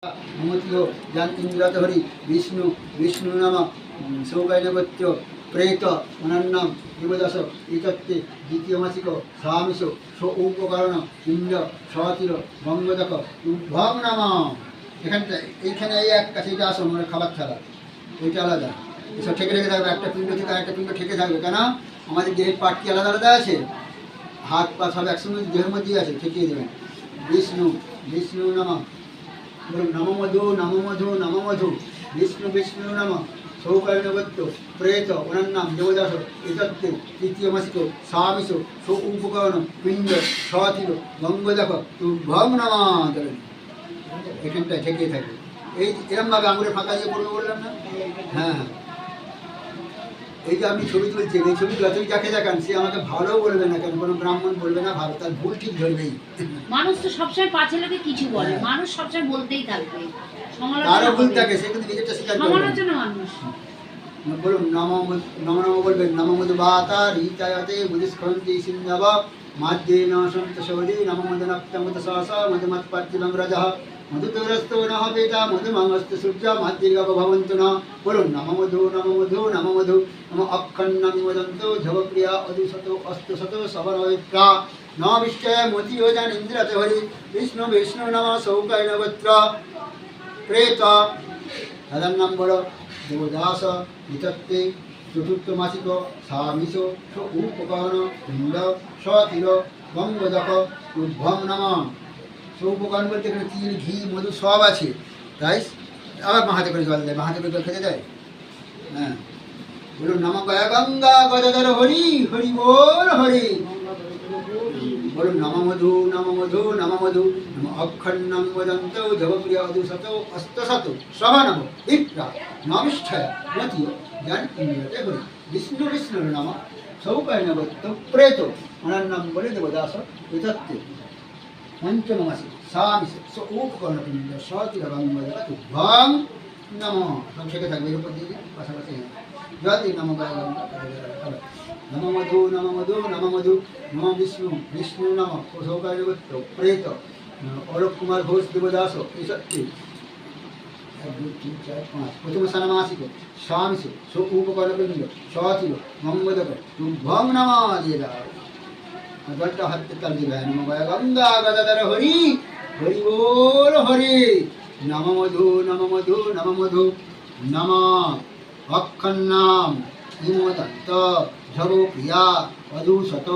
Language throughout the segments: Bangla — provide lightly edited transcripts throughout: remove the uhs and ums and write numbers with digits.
মমতিও যান ইন্দ্রাত হরি বিষ্ণু বিষ্ণু নাম সৌকাইনগোত্র প্রেত অনন্নম দেবদাস এতত্তে দ্বিতীয় মাসিক সামিষ উপকরণ ইন্দ্র সতীর বঙ্গদক উদ্ভব নাম। এইখানে এই এক কাছে এটা আসো মানে খাবার ছাড়া ওইটা আলাদা এসব ঠেকে রেখে থাকবে, একটা পিণ্ড থেকে একটা পিণ্ড ঠেকে থাকবে। কেন আমাদের দেহের পাট কি আলাদা আলাদা আছে, হাত পা সব একসঙ্গে দেহের মধ্যেই আছে, ঠেকিয়ে দেবেন। বিষ্ণু বিষ্ণু নাম বলুন নম মধু নম মধু নম মধু বিষ্ণু বিষ্ণু নাম সৌকাইনগোত্র প্রেত অনন্নাম দেবদাস এতত্তে তৃতীয় মাসিক সামিষ উপকরণ পিণ্ড সতীর গঙ্গদেখ তুভ্যং নামা। এখানটায় ঠেকিয়ে থাকবে, এই এরমভাবে আঙুলে ফাঁকা দিয়ে পড়বে বললাম না। হ্যাঁ, এই যে আপনি ছবি তুলছেন, এই ছবি যতই যাকে দেখান সে আমাকে ভালো বলবে না, কেন কোনো ব্রাহ্মণ বলবে না ভালো, তার ভুল ঠিক ধরবেই। মানুষ তো সবসময় পাছে লোকে কিছু বলে, মানুষ সবসময় বলতেই থাকবে, তারও ভুল থাকে, সে কিন্তু নিজেরটা স্বীকার করবে। সমালোচনা মানুষ বলুন নম নম নম বলবেন নম মধু বাতা রীতায়তে বুধিষ্কন্তি সিন্ধব মাধ্যে ন সন্ত সৌরি নম মদনপ্তমত সহসা মধুমত পার্থিবং রজঃ মধুতরস্তো নঃ পেতা মধুমঙ্গস্ত সূর্য মাধ্যিগব ভবন্তু ন। বলুন নম মধু নম মধু নম মধু নম অক্ষন্নম মদন্ত ঝবপ্রিয়া অদুশত অস্তুশত সবরবিপ্রা ন বিশ্বয় মতিয়োজান ইন্দ্রতে হরি বিষ্ণু বিষ্ণু নম সৌকাইনগোত্র প্রেত। দাদার নাম বলো দেবদাস বিতত্তে চতুর্থ মাসিক সামিষ উপকরণ পিণ্ড সতীর গঙ্গদক উদ্ভং নাম। উপকরণ বলতে এখানে তিল ঘি মধু সব আছে, তাই আবার মাহাতে করে জল দেয়, মাহাতে করে জল খেতে দেয়। হ্যাঁ, বলুন নম গয়া গঙ্গা গদাধর হরি হরি বল হরি। বলুন নম মধু নম মধু নম মধু নম অক্ষন্নম বদন্ত জবপ্রিয় অদুশত অস্তশত সভানম বিপ্রা নবিষ্ঠয় মতিয় জ্ঞান ইন্দ্রতে হরি বিষ্ণু বিষ্ণুর নাম সৌকাইনগোত্র প্রেত অনন্নম বলে দেবদাস এতত্তে পঞ্চম মাসে সামিষ উপকরণ পিণ্ড সতীর গঙ্গং নম। সব শেখে থাকবে, এর উপর দিয়ে পাশাপাশি যদি নম গায় গঙ্গা নম মধু নম মধু নম মধু নম বিষ্ণু বিষ্ণু নম সৌকাইনগোত্র প্রেত অলোক কুমার ঘোষ দেবদাস এসত্যি 1 2 3 4 5 প্রথম স্থানমাসিক স্বামিষ উপকরণ পিণ্ড সতীর গঙ্গদক তুভ্যং নাম দিয়ে দাও। জলটা হাতে তাল দিবে নম গয়া গঙ্গা গদাধর হরি হরি বল হরি নম মধু নম মধু নম মধু নম অক্ষন্নাম হিমদন্ত ঝবপ্রিয়া অদুশত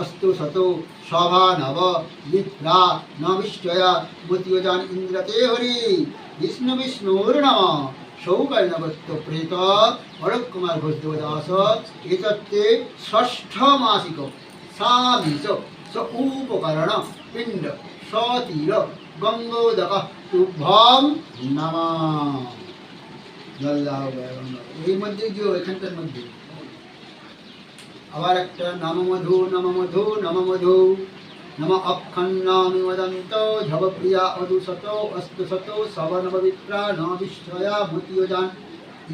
অস্তুশত সভানব বিপ্রা নবিষ্ঠয়া মতিয়োজান ইন্দ্রতে হরি বিষ্ণু বিষ্ণুর নাম সৌকাইনগোত্র প্রেত অলোক কুমার ঘোষ দেবদাস এতত্তে ষষ্ঠ মাসিক সামিষ উপকরণ পিণ্ড সতীর গঙ্গোদক তুভ্যং নাম। এই মধ্যে যে এখানটার মধ্যে আবার একটা নম মধু নম মধু নম মধু নম অক্ষন্নামি মদন্ত ঝবপ্রিয়া অদুশত অস্তুশত সবনববিপ্রা নবিষ্ঠয়া মতিয়োজান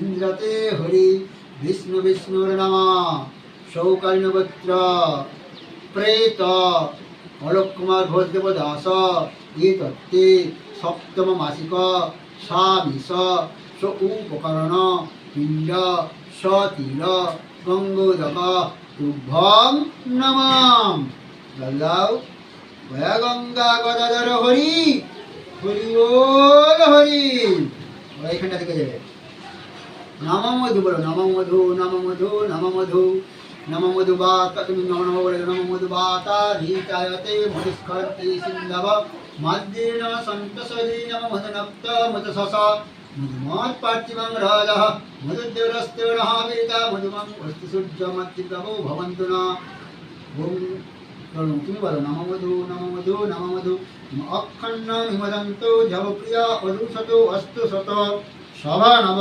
ইন্দ্রতে হরি বিষ্ণু বিষ্ণুর নাম সৌকাইনগোত্র প্রেত অলোক কুমার ঘোষ দেবদাস এতত্তে সপ্তম মাসিক সামিষ উপকরণ পিণ্ড সতীর গঙ্গোদক তুভ্যং নম। গল্লাও গয়া গঙ্গা গদাধর হরি হরি বল হরি। এইখানটা থেকে যাবে নম মধু বলো নম মধু নম মধু নম মধু নম মধু বাতা, তুমি নম নম বলে নম মধু বাতা রীতায়তে বুধিষ্কন্তি সিন্ধব মাধ্যে ন সন্ত সৌরি নম মদনপ্ত মতসসা মধুমত পার্থিবং রজঃ মধুদেবরস্তো নঃ পেতা মধুমঙ্গস্ত সূর্য মাতৃগব ভবন্তু ন। তুমি বলো নম মধু নম মধু নম মধু অক্ষন্নম হিমদন্ত ঝবপ্রিয়া অদুশত অস্তুশত সভানব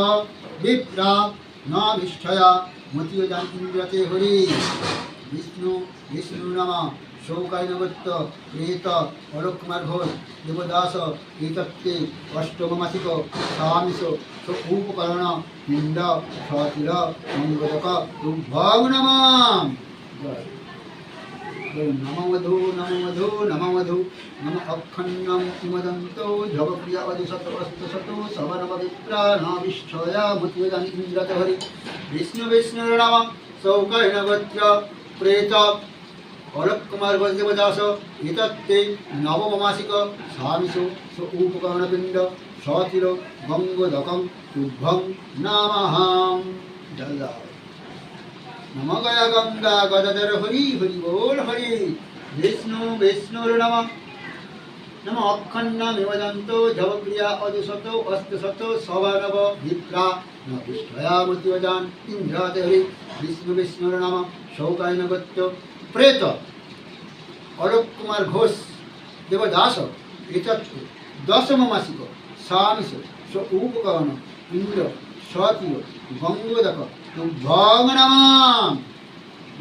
বিপ্রা নবিষ্ঠয়া মতিয়োজান ইন্দ্রতে হরি বিষ্ণু বিষ্ণু নাম সৌকাইনগোত্র প্রেত অলোক কুমার ঘোষ দেবদাস এতত্তে অষ্টম মাসিক সামিষ উপকরণ পিণ্ড সতীর গঙ্গোদক তুভ্যং নাম। নমমধু নমমধু নমমধু নম অক্ষন্নম ইমদন্তো ঝবপ্রিয়া অদিশত অস্ত শত সবনববিপ্রাণাবিষ্ঠয়া মতিজানি ইন্দ্রত হরি বিষ্ণু বিষ্ণুর নাম সৌকর্ণ গোত্র প্রেত অলোক কুমার বৈদেবদাস এতত্তে নবমাসিক স্বামিষু উপকরণপিণ্ড সতির গঙ্গোদকং তুভ্যং নামহাম জল নম গয়া গঙ্গা গদাধর হরি হরি বল হরি বিষ্ণু বিষ্ণুর নম নম অক্ষন্নমিবদন্ত ঝবক্রিয়া অদুশত অষ্টশত সবানব বিপ্রা নবিষ্ঠয়ামতিবজান ইন্দ্রাতে হরি বিষ্ণু বিষ্ণুর নাম শৌকায়ন গোত্র প্রেত অলোক কুমার ঘোষ দেবদাস এতৎ দশম মাসিক স্বামিষ স উপকরণ ইন্দ্র সতীয় গঙ্গোদক তুভ্যং নমাম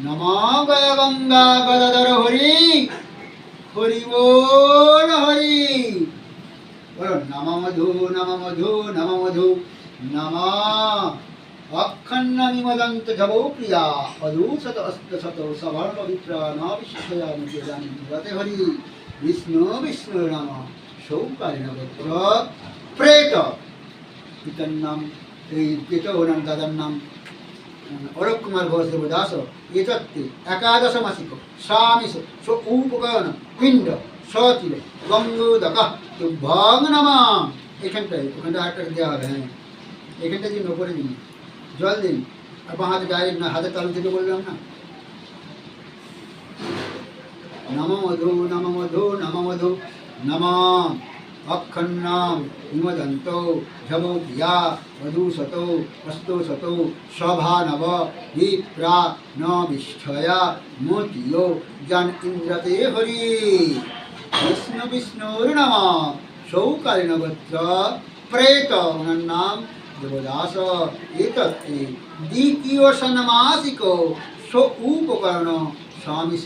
নম গয় গঙ্গা গদাধর হরি হরি বল হরি বলো নমমধু নমমধু নমমধু নম অক্ষন্নমিমদন্ত ঝবো প্রিয়া অদূষত অস্তশত সবর্ণ বিপ্রাণাবিষ্ঠয়া মুদ্রানি রতে হরি বিষ্ণু বিষ্ণুর নাম সৌকালীন গোত্র প্রেত পিতার নাম এই প্রেত ওনার দাদার নাম অলোক কুমার ঘোষ দেবদাস এতত্তে একাদশ মাসিক স্বামিষ স উপকরণ পিণ্ড সতির গঙ্গোদক তুভ্যং নমাম এখানটায় ওখানটা আরেকটা দেওয়া হবে। হ্যাঁ এখানটা দিন ওপরে দিন জল দিন আর বাঁ হাতে ডাইরেক্ট না হাতের তালু থেকে বললাম না নমমধু নমমধু নমমধু নম অক্ষন্নাম হিমদন্ত ঝবৌধিয়া মধুশত অস্তশত সভানব বিপ্রা ন বিষ্ঠয়া মতিয় জন ইন্দ্রতে হরি বিষ্ণু বিষ্ণুর নাম শৌকালীন গোত্র প্রেত ওনার নাম দেবদাস এতত্তে দ্বিতীয় ষণ্মাসিক স উপকরণ স্বামিষ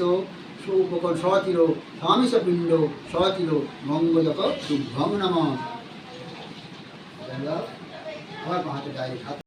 উপকরণ সতির স্বামিষ পিণ্ড সতির গঙ্গোদক তুভ্যং নম আবার হাতে ডাইরেক্ট